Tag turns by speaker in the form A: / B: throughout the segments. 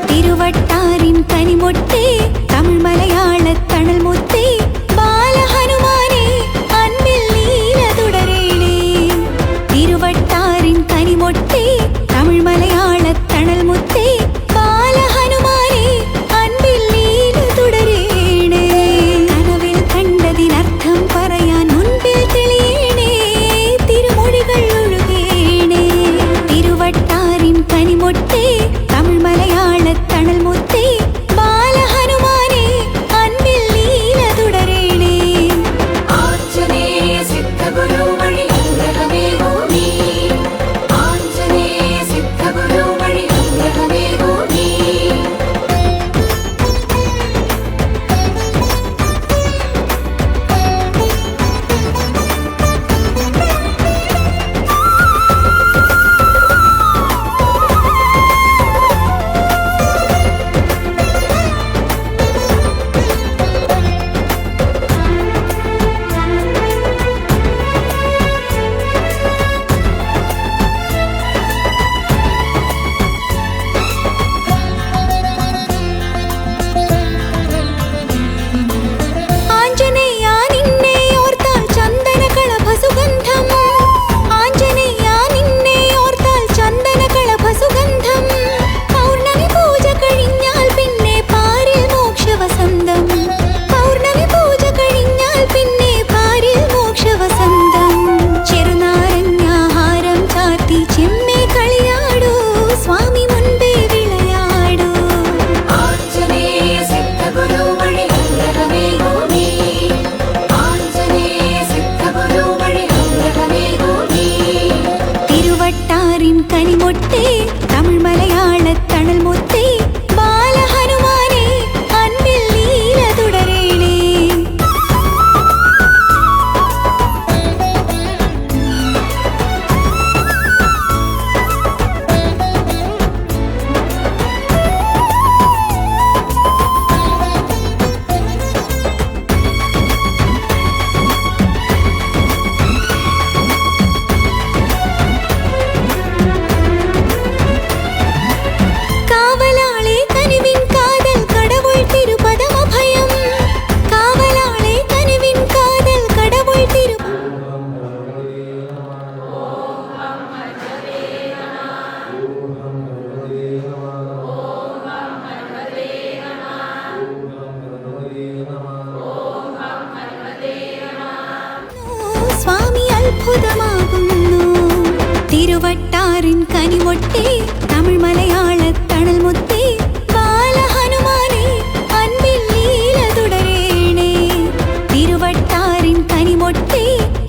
A: തിരുവട്ടാറിൻ കനിമൊട്ടേ തമിഴ് മലയാള തണൽ മുത്തേ ബാലഹനുമാനേ അൻപിൽ ലീല തുടരേണേ. തിരുവട്ടാറിൻ കനിമൊട്ടേ തമിഴ് മലയാള തണൽ മുത്തേ ബാലഹനുമാനേ അൻപിൽ ലീല തുടരേണേ. കനവിൽ കണ്ടതിനർത്ഥം പറയാൻ മുൻപിൽ തെളിയേണേ, തിരുമൊഴികൾ ഒഴുകേണേ. തിരുവട്ടാറിൻ കനിമൊട്ടേ തമിഴ് മലയാള തണൽ മുത്തേ ബാലഹനുമാനേ അൻപിൽ ലീല തുടരേണേ.
B: ആഞ്ജനേയ സിദ്ധഗുരു വഴി അനുഗ്രഹമേകൂ നീ. ആഞ്ജനേയ സിദ്ധഗുരു വഴി അനുഗ്രഹമേകൂ നീ.
A: ആഞ്ജനേയാ നിന്നെ ഓർത്താൽ ചന്ദനകളഭ സുഗന്ധം. ആഞ്ജനേയാ നിന്നെ ഓർത്താൽ ചന്ദനകളഭ സുഗന്ധം. പൗർണമി പൂജ കഴിഞ്ഞാൽ പിന്നെ പാരിൽ മോക്ഷവസന്തം. പൗർണമി പൂജ കഴിഞ്ഞാൽ പിന്നെ പാരിൽ മോക്ഷവസന്തം. ചെറുനാരങ്ങാഹാരം ചാർത്തി ചെമ്മേ കളിയാടൂ, സ്വാമി മുൻപേ വിളയാടൂ.
B: ആഞ്ജനേയ സിദ്ധഗുരു വഴി അനുഗ്രഹമേകൂ നീ. ആഞ്ജനേയ സിദ്ധഗുരു വഴി അനുഗ്രഹമേകൂ നീ.
A: തിരുവട്ടാറിൻ കനിമൊട്ടേ തമിഴ് മലയാള തണൽ മുത്തേ ബാലഹനുമാനേ അൻപിൽ ലീല തുടരേണേ. കാവലാളേ കനിവിൻ കാതൽ കടവുൾ തിരുപദമഭയം. കാവലാളേ കനിവിൻ കാതൽ കടവുൾ തിരു സ്വാമി അത്ഭുതമാകുന്നു. തിരുവട്ടാറിൻ കനിമൊട്ടേ തമിഴ് മലയാള തണൽ മുത്തേ ബാലഹനുമാനേ അൻപിൽ ലീല തുടരേണേ. തിരുവട്ടാറിൻ കനിമൊട്ടേ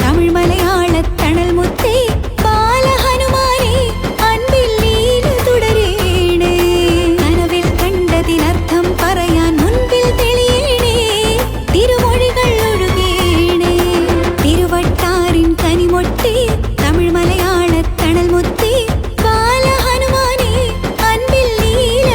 A: തമിഴ് മലയാള തണൽ മുത്തേ ബാലഹനുമാനേ അൻപിൽ ലീല തുടരേണേ. കനവിൽ കണ്ടതിനർത്ഥം പറയാൻ മുൻപിൽ തെളിയേണേ, തിരുമൊഴികൾ ഒഴുകേണേ. തിരുവട്ടാറിൻ കനിമൊട്ടേ തമിഴ് മലയാള തണൽ മുത്തേ ബാലഹനുമാനേ അൻപിൽ ലീല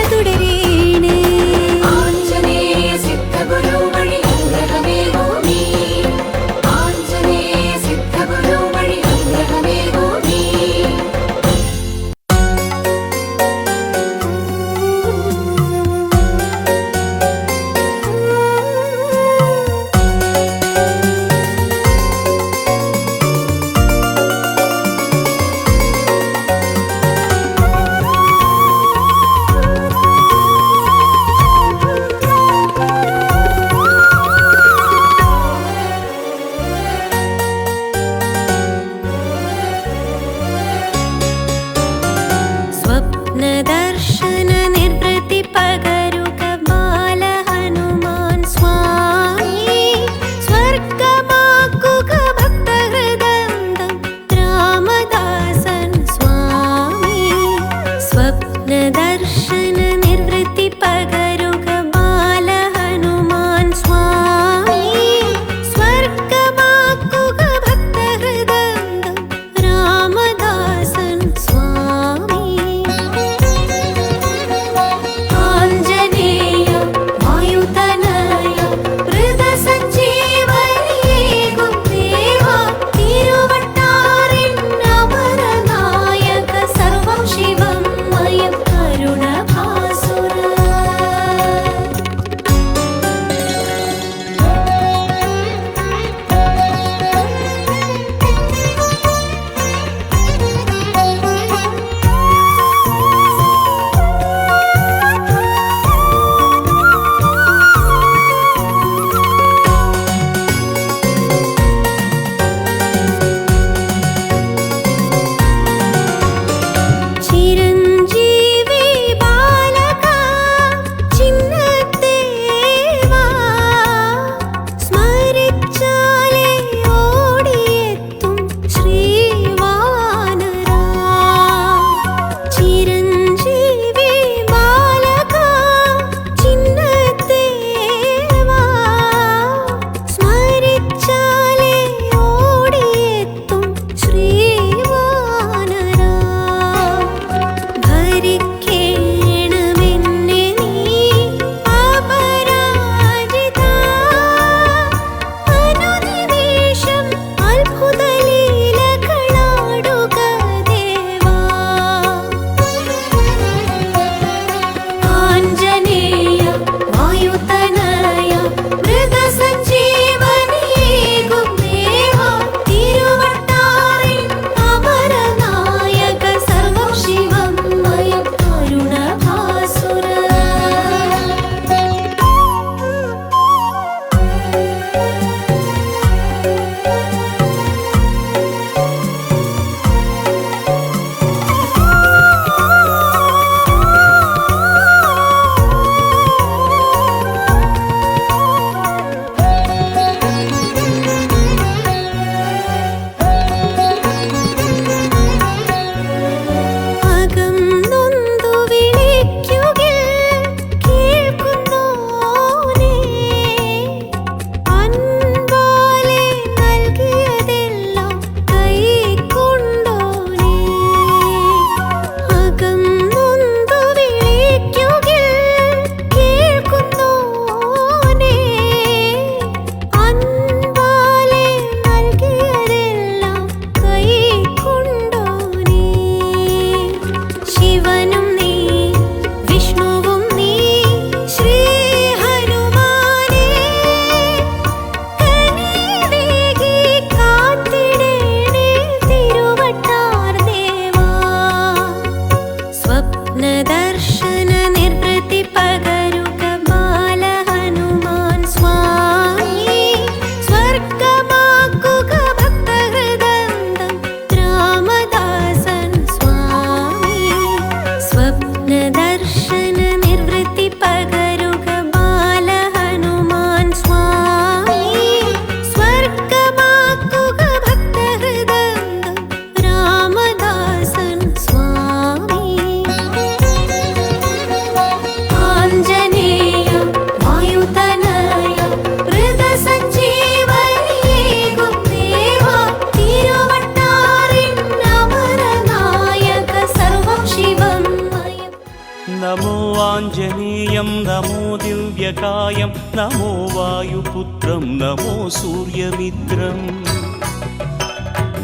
C: आञ्जनेयं नमो दिव्यकायं नमो वायुपुत्रं नमो सूर्यमित्रम्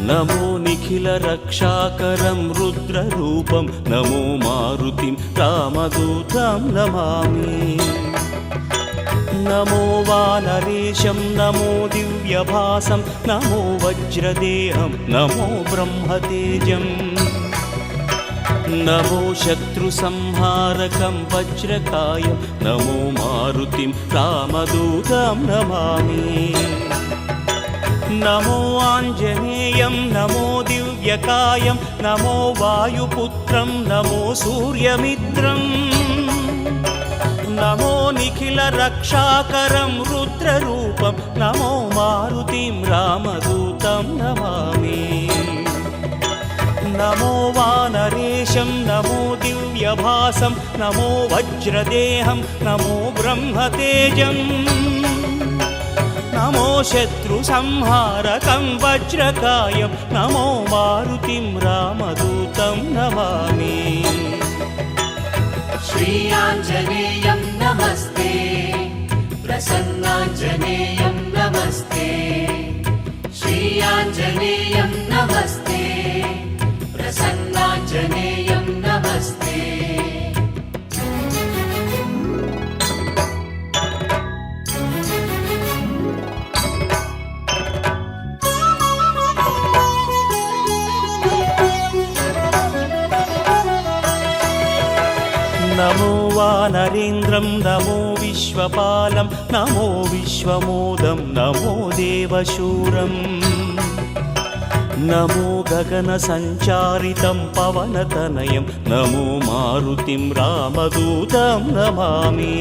C: नमो निखिलरक्षाकरं रुद्ररूपं नमो मारुतिं रामदूतं नमामि नमो वानरेशं नमो दिव्यभासं नमो वज्रदेहं नमो ब्रह्मतेजम् नमो शत्रुसंहारकं वज्रकायं नमो मारुतिं रामदूतं नमामि नमो आञ्जनेयं नमो दिव्यकायं नमो वायुपुत्रं नमो सूर्यमित्रम् नमो निखिलरक्षाकरं रुद्ररूपं नमो मारुतिं रामदूतं नमामि नमो वानरेशं नमो दिव्यभासं नमो वज्रदेहं नमो ब्रह्मतेजम् नमो शत्रुसंहारकं वज्रकायं नमो मारुतिं रामदूतं नमामि
B: श्री आञ्जनेयं नमस्ते प्रसन्नाञ्जनेयं नमस्ते श्री आञ्जनेयं नमस्ते प्रसन्नाञ्जनेयं नमस्ते
C: नमो वानरेन्द्रं नमो विश्वपालं नमो विश्वमोदं नमो देवशूरम् नमो गगनसञ्चारितं पवनतनयं नमो मारुतिं रामदूतं नमामि